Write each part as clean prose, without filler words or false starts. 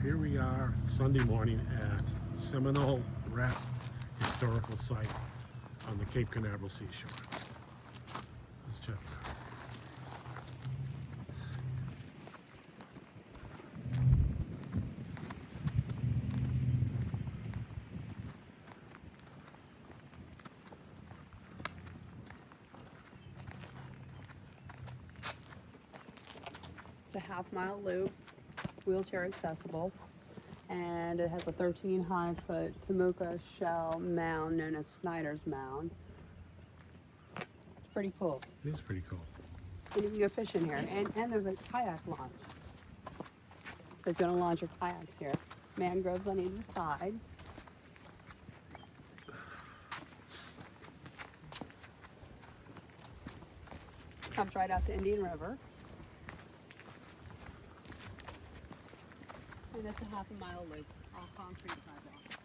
Here we are Sunday morning at Seminole Rest Historical Site on the Cape Canaveral seashore. Let's check it out. It's a half-mile loop, wheelchair accessible, and it has a 13-high-foot Temuka shell mound known as Snyder's Mound. It's pretty cool. It is pretty cool. And you can go fishing here, and there's a kayak launch. So if you want to launch your kayaks here, mangroves on either side. Comes right out to Indian River. And it's a half-a-mile loop, all concrete sidewalk.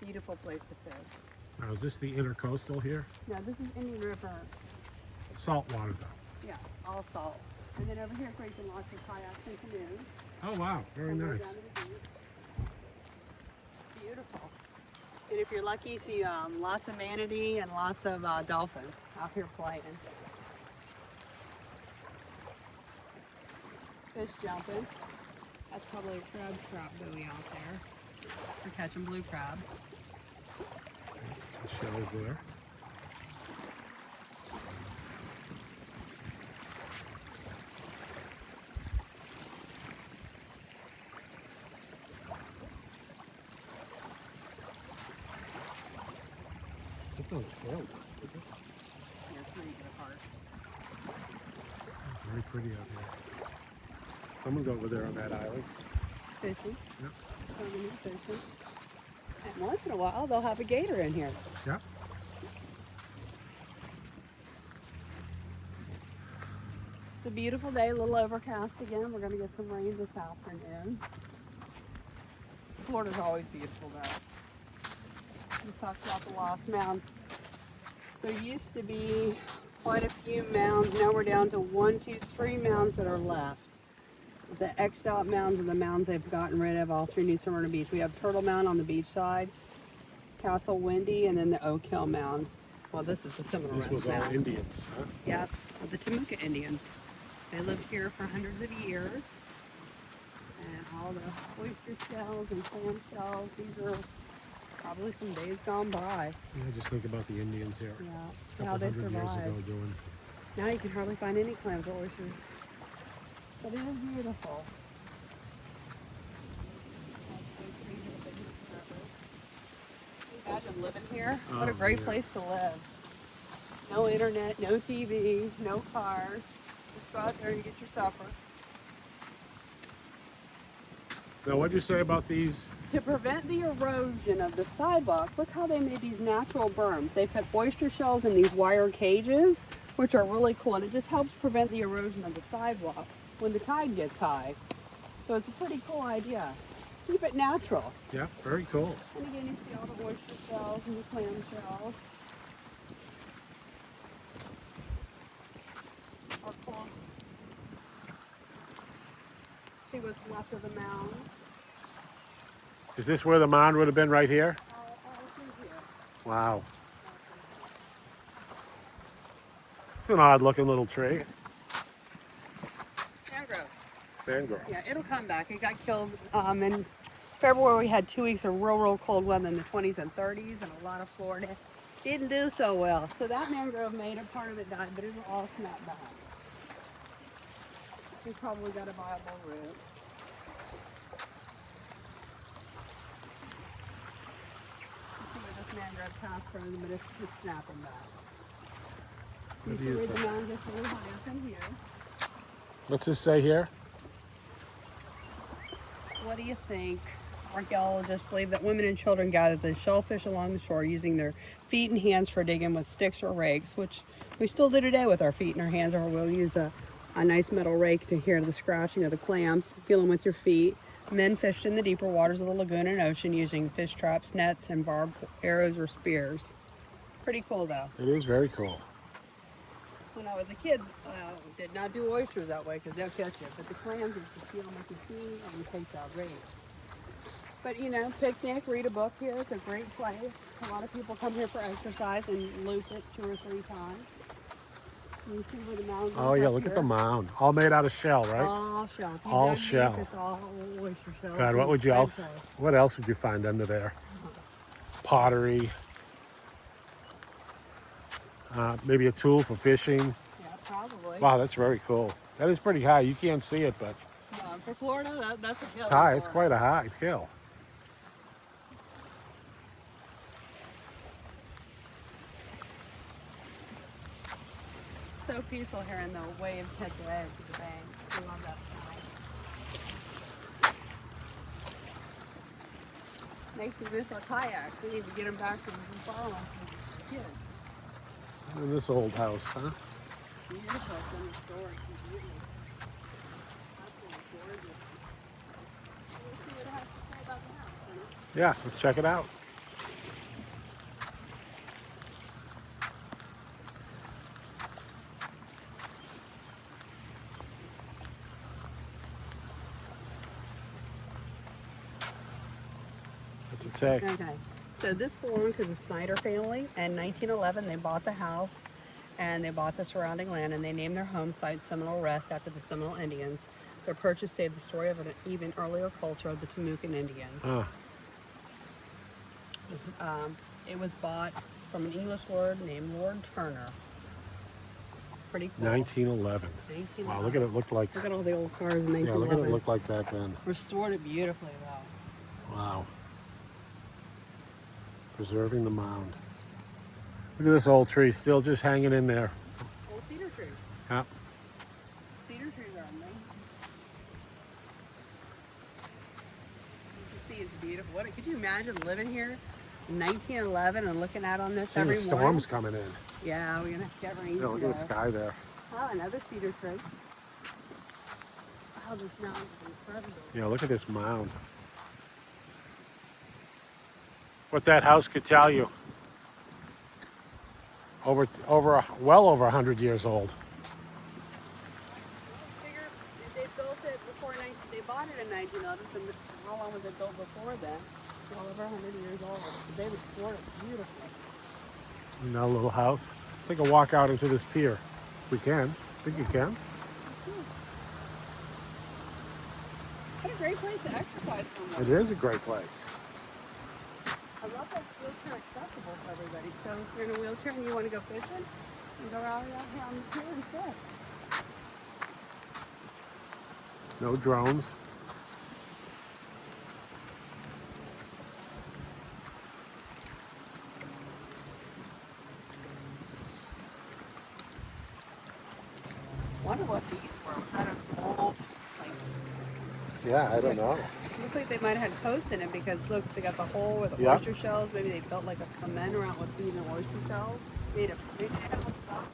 Beautiful place to fish. Now, is this the intercoastal here? No, this is Indian River. Salt water though. Yeah, all salt. And then over here, you can launch your kayaks and canoes. Oh wow, very Come right nice. down to the beach. Beautiful. And if you're lucky, see lots of manatee and lots of dolphins out here playing. Fish jumping. That's probably a crab trap buoy out there. We're catching blue crab. The shells there. That's not a tail, is it? Yeah, it's pretty good apart. Very pretty out here. Someone's over there on that island. Fishing. Yep. Swimming and fishing. And once in a while, they'll have a gator in here. Yep. It's a beautiful day, a little overcast again. We're going to get some rain this afternoon. Florida's always beautiful though. Just talked about the lost mounds. There used to be quite a few mounds. Now we're down to 1, 2, 3 mounds that are left. The X'd out mounds are the mounds they've gotten rid of all through New Smyrna Beach. We have Turtle Mound on the beach side, Castle Windy, and then the Oak Hill Mound. Well, this is the Seminole This Rest was all Mound. Indians, huh? Yep, the Temuka Indians. They lived here for hundreds of years. And all the oyster shells and clam shells, these are probably from days gone by. Yeah, just think about the Indians here. Yeah, A how couple they hundred years ago survived. doing. Now you can hardly find any clams or oysters. But it is beautiful. Imagine living here. What a Oh, great yeah. place to live. No internet, no TV, no cars. Just go out there and get your supper. Now, what'd you say about these? To prevent the erosion of the sidewalk, look how they made these natural berms. They put oyster shells in these wire cages, which are really cool, and it just helps prevent the erosion of the sidewalk when the tide gets high. So it's a pretty cool idea. Keep it natural. Yeah, very cool. And again, you see all the oyster shells and the clam shells. Are cool. See what's left of the mound. Is this where the mound would have been, right here? All through here. Wow. It's an odd looking little tree. Mangrove. Mangrove. Yeah, it'll come back. It got killed in February. We had 2 weeks of real cold weather in the 20s and 30s, and a lot of Florida didn't do so well. So that mangrove made a part of it died, but it'll all snap back. We probably got a viable root. See where this mangrove passed from, but it's snapping back. You What do see you where the think? mound gets really high up in here. What's this say here? What do you think? Archaeologists believe that women and children gathered the shellfish along the shore using their feet and hands for digging with sticks or rakes, which we still do today with our feet and our hands, or we'll use a nice metal rake to hear the scratching of the clams, feel them with your feet. Men fished in the deeper waters of the lagoon and ocean using fish traps, nets, and barbed arrows or spears. Pretty cool though. It is very cool. when I was a kid, did not do oysters that way because they'll catch you. But the clams, you can feel them with your teeth and you take that rage. But you know, picnic, read a book here. It's a great place. A lot of people come here for exercise and loop it 2 or 3 times. You see where the mound Oh goes yeah, up look at the here? mound. All made out of shell, right? All shell. If you All dug shell. Deep, it's all oyster shells. God, what and would you crab else? shells. What else would you find under there? Pottery. Maybe a tool for fishing. Yeah, probably. Wow, that's very cool. That is pretty high. You can't see it, but For Florida, that's a hill. it's in high. It's Florida. quite a high hill. So peaceful here in the waves hit the edge of the bank. I love that sound. Makes me miss our kayaks. We need to get them back from the farm as kids. In this old house, huh? Beautiful. It's in the story. Completely. Absolutely gorgeous. Let's see what it has to say about the house, honey. Yeah, let's check it out. What's it say? Okay. So this belonged to the Snyder family. In 1911, they bought the house and they bought the surrounding land and they named their home site Seminole Rest after the Seminole Indians. Their purchase saved the story of an even earlier culture of the Timucuan Indians. Oh, It was bought from an English lord named Lord Turner. Pretty cool. 1911. 1911. Wow, look at it look like. Look at all the old cars in 1911. Yeah, look at it look like back then. Restored it beautifully though. Wow. Preserving the mound. Look at this old tree still just hanging in there. Old cedar tree. Yeah. Cedar trees are amazing. You can see it's beautiful. What could you imagine living here in 1911 and looking out on this See every the morning? storms coming in. Yeah, we're gonna get rain. Yeah, look at the sky there. Oh, another cedar tree. Oh, this mountain is incredible. Yeah, look at this mound. What that house could tell you. Well over 100 years old. Figure if they built it before they bought it in 1911, so how long was it built before then? Well over 100 years old. They restored it beautifully. In that little house. Let's take a walk out into this pier. We can. I think you can. What a great place to exercise from. It is a great place. I love that it's wheelchair accessible for everybody. So if you're in a wheelchair and you want to go fishing, you go out here on the pier and fish. No drones. Wonder what these were. Was that an old, like, Yeah, I don't know. looks like they might have had posts in it because look, they got the hole with the Yeah. oyster shells. Maybe they built like a cement around with feeding the oyster shells. Made a big animal stuff.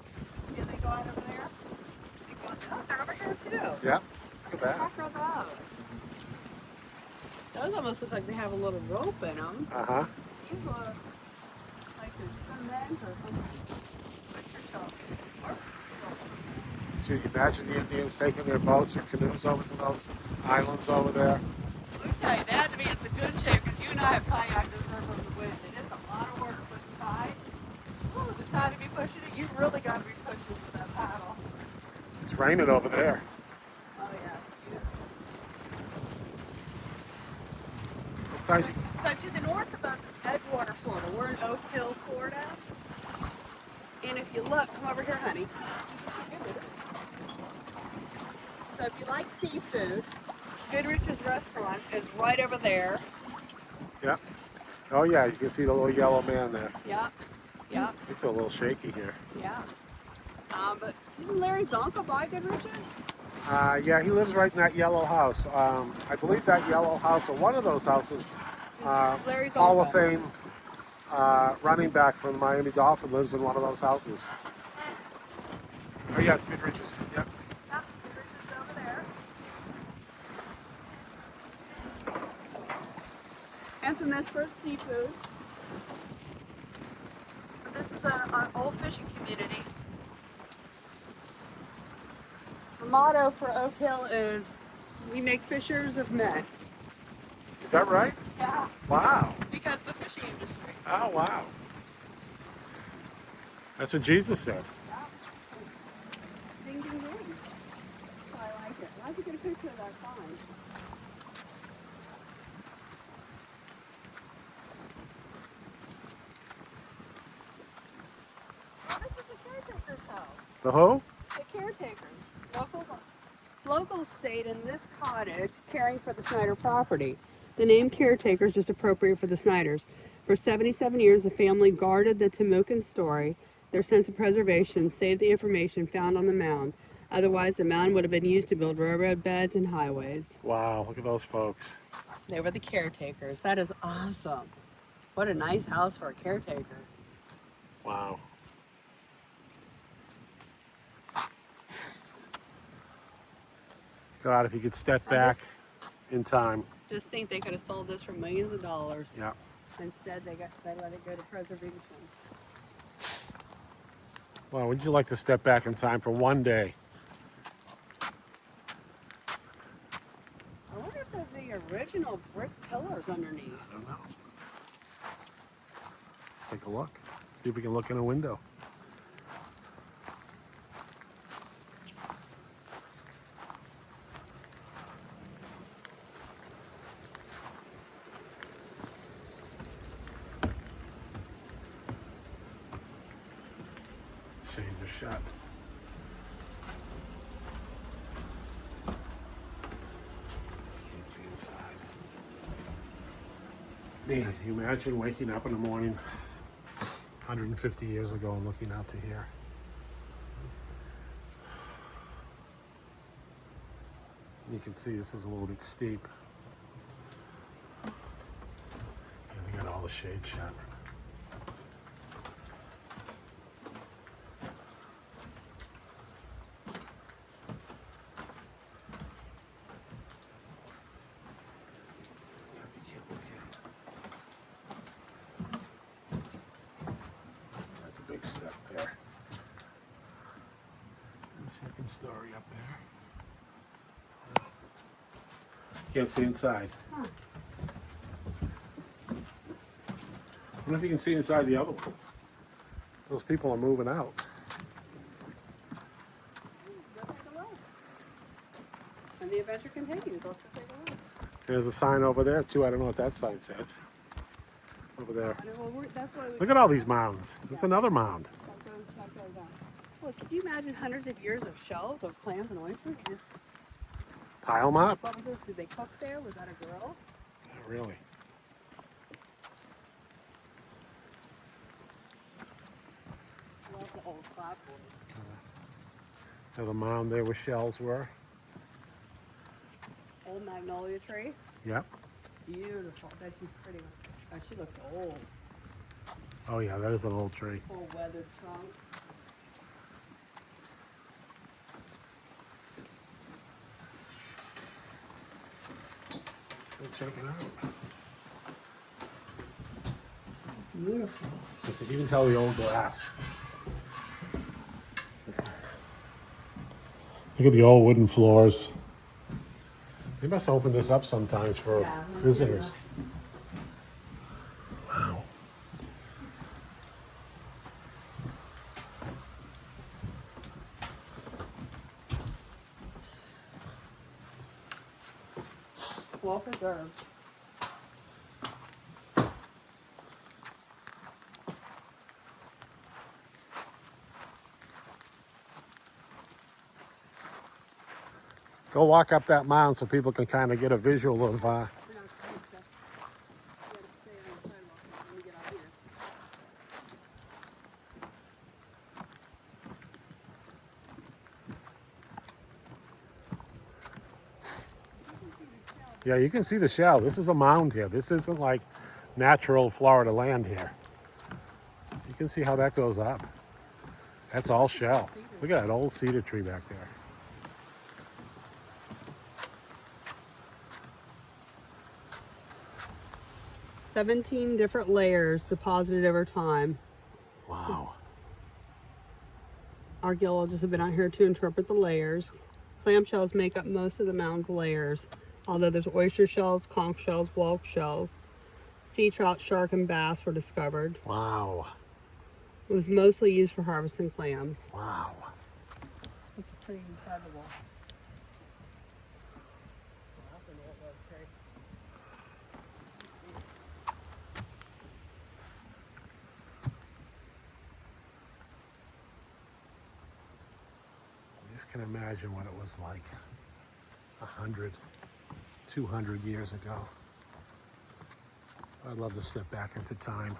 Here they go out over there. They're over here too. Yeah. Look at What the that. heck are those? Those almost look like they have a little rope in them. Uh-huh. These look like they're cement or something. Oyster shells. So you imagine the Indians taking their boats or canoes over to those islands over there. Let me tell you, that to me it's a good shape because you and I have kayaked this river in the wind. It is a lot of work to push the tide. Ooh, the tide to be pushing it, you've really got to be pushing with that paddle. It's raining over there. Oh yeah. Sometimes you, So to the north of Edgewater, Florida, we're in Oak Hill, Florida. And if you look, come over here, honey. So if you like seafood, Goodrich's restaurant is right over there. yeah. Oh yeah, you can see the little yellow man there. Yep. Yep. It's a little shaky here. Yeah. But didn't Larry Zonka buy Goodrich's? Yeah, he lives right in that yellow house. I believe that yellow house, or one of those houses, Larry Hall of Zonka. Fame running back from the Miami Dolphins lives in one of those houses. Oh yeah, it's Goodrich's. Yep. Yeah, Goodrich's over there. Infamous for its seafood. This is an old fishing community. motto for Oak Hill is, we make fishers of men. Is that right? Yeah. Wow. Because the fishing industry. Oh, wow. That's what Jesus said. Yeah. Ding, ding, ding. That's why I like it. Why'd you get a picture of that sign? Oh, this is the caretaker's house. The who? The caretakers. Locals stayed in this cottage caring for the Snyder property. The name caretaker is just appropriate for the Snyders. For 77 years, the family guarded the Timucua story. Their sense of preservation saved the information found on the mound. Otherwise, the mound would have been used to build railroad beds and highways. Wow, look at those folks. They were the caretakers. That is awesome. What a nice house for a caretaker. Wow. God, if you could step back in time. Just think they could have sold this for millions of dollars. Yeah. Instead, they let it go to preservation. Wow, would you like to step back in time for one day? I wonder if there's the original brick pillars underneath. I don't know. Let's take a look. See if we can look in a window. Shades are shut. Can't see inside. Man, can you imagine waking up in the morning 150 years ago and looking out to here? You can see this is a little bit steep. And we got all the shade shut. You can't look here. That's a big step there. And the second story up there. Can't see inside. Huh. I wonder if you can see inside the other one. Those people are moving out. Go take a look. And the adventure continues. Let's go take a look. There's a sign over there too. I don't know what that sign says. Over there. And well, that's why we Look at all these mounds. There's another mound. that goes down. Well, could you imagine hundreds of years of shells of clams and oysters? Just, Pile them up. what was this? Did they cook there? Was that a grill? Not really. Well, that's the old clapboard. There's a mound there where shells were. Old magnolia tree. Yep. Beautiful. Bet she's pretty. Oh, she looks old. Oh yeah, that is an old tree. Full weathered trunk. Let's go check it out. Beautiful. You can even tell the old glass. Look at the old wooden floors. They must open this up sometimes for Yeah, visitors. Wow. Well preserved. Go walk up that mound so people can kind of get a visual of. We're not supposed to. We gotta stay on the sidewalk when we get out here. Yeah, you can see the shell. This is a mound here. This isn't like natural Florida land here. You can see how that goes up. That's all shell. Look at that old cedar tree back there. – 17 different layers deposited over time. Wow. Archaeologists have been out here to interpret the layers. Clamshells make up most of the mound's layers, although there's oyster shells, conch shells, whelk shells. Sea trout, shark, and bass were discovered. Wow. It was mostly used for harvesting clams. Wow. It's pretty incredible. I just can imagine what it was like 100, 200 years ago. I'd love to step back into time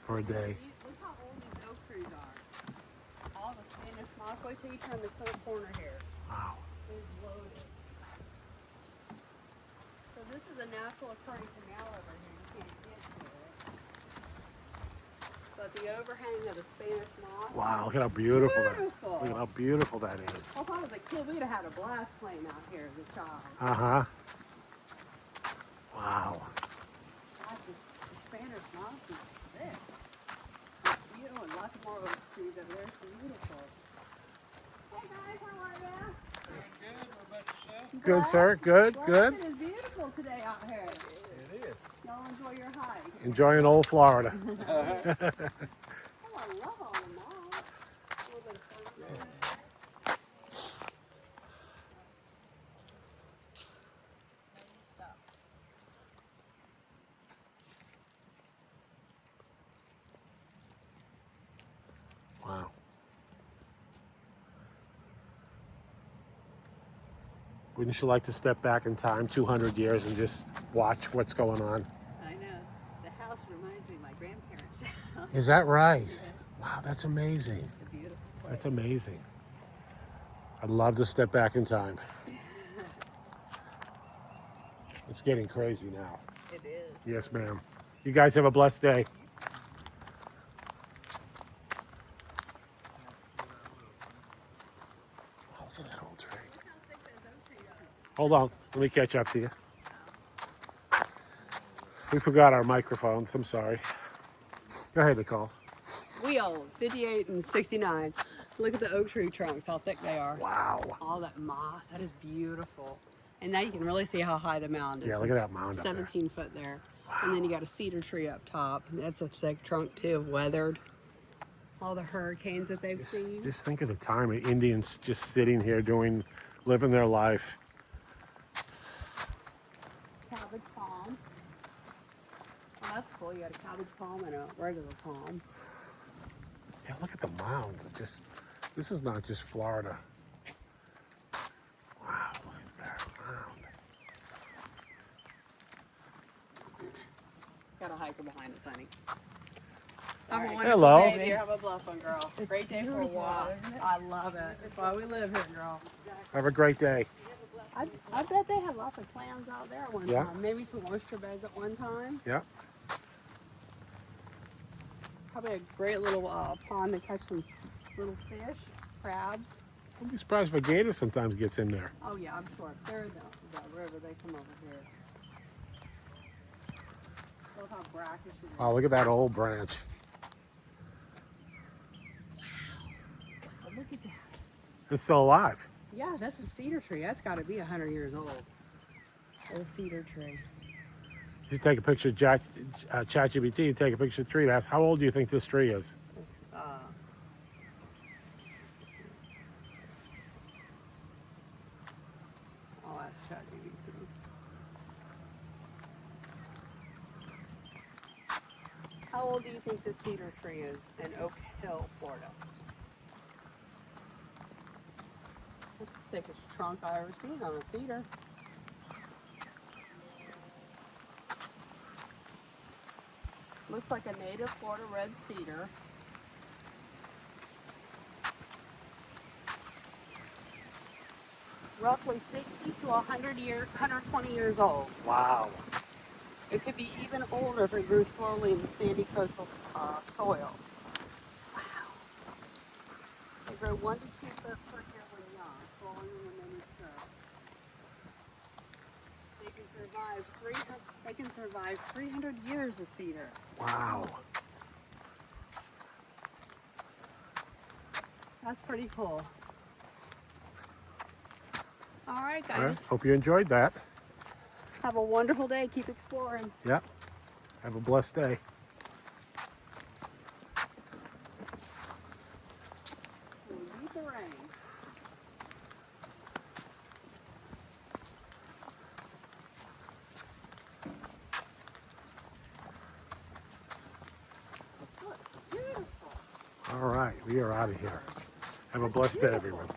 for a day. Look how old these oak trees are. All the Spanish moss. Wait till you turn this little corner here. Wow. It's loaded. So this is a natural occurring canal over here. You can't get to it. But the overhang of the Spanish moss. Wow, look at how beautiful that is. Beautiful. Look at how beautiful that is. Well, if I was a kid, we'd have had a blast playing out here as a child. Uh-huh. Wow. God, the Spanish moss is thick. It's beautiful, and lots more oak trees over there. It's beautiful. Hey guys, how are ya? Good, sir. Good, good. It is beautiful today out here. It is. Y'all enjoy your hike. Enjoying old Florida. Oh, I love all the moss. A little bit of fun. Stuff. Wow. Wouldn't you like to step back in time 200 years and just watch what's going on? I know. The house reminds me of my grandparents' house. Is that right? Wow, that's amazing. It's a beautiful place. That's amazing. I'd love to step back in time. It's getting crazy now. It is. Yes, ma'am. You guys have a blessed day. Oh, look at that old tree. Hold on. Let me catch up to you. We forgot our microphones. I'm sorry. Go ahead, Nicole. We old, 58 and 69. Look at the oak tree trunks, how thick they are. Wow. All that moss, that is beautiful. And now you can really see how high the mound is. Yeah, look at that mound up there. 17 foot there. And then you got a cedar tree up top. And that's a thick trunk too, weathered. All the hurricanes that they've seen. Just think of the time of Indians just sitting here living their life. Cabbage palm. Oh, that's cool. You got a cabbage palm and a regular palm. Yeah, look at the mounds. This is not just Florida. Wow, look at that mound. Got a hiker behind us, honey. Hello. Day here. Have a blessed one, girl. Great day for a walk. I love it. That's why we live here, girl. Have a great day. I bet they had lots of clams out there at one Yeah. time. Maybe some oyster beds at one time. Yeah. Probably a great little pond to catch some little fish, crabs. I'd be surprised if a gator sometimes gets in there. Oh yeah, I'm sure. If they're in the river, they come over here. Look how brackish it is. Oh, look at that old branch. Oh, look at that. It's still alive. Yeah, that's a cedar tree. That's got to be 100 years old. Old cedar tree. You take a picture of ChatGPT, you take a picture of the tree, ask how old do you think this tree is? It's, I'll ask ChatGPT. How old do you think this cedar tree is in Oak Hill, Florida? That's the thickest trunk I ever seen on a cedar. Looks like a native Florida red cedar. Roughly 60 to 120 years old. Wow. It could be even older if it grew slowly in the sandy coastal soil. Wow. They grow 1 to 2 foot per year when young, growing when they mature. They can survive 300 years of cedar. Wow. That's pretty cool. All right, All right. guys. Hope you enjoyed that. Have a wonderful day. Keep exploring. Yeah. Have a blessed day. We'll beat the rain. Look, beautiful. All right. We are out of here. Have a blessed day, everyone.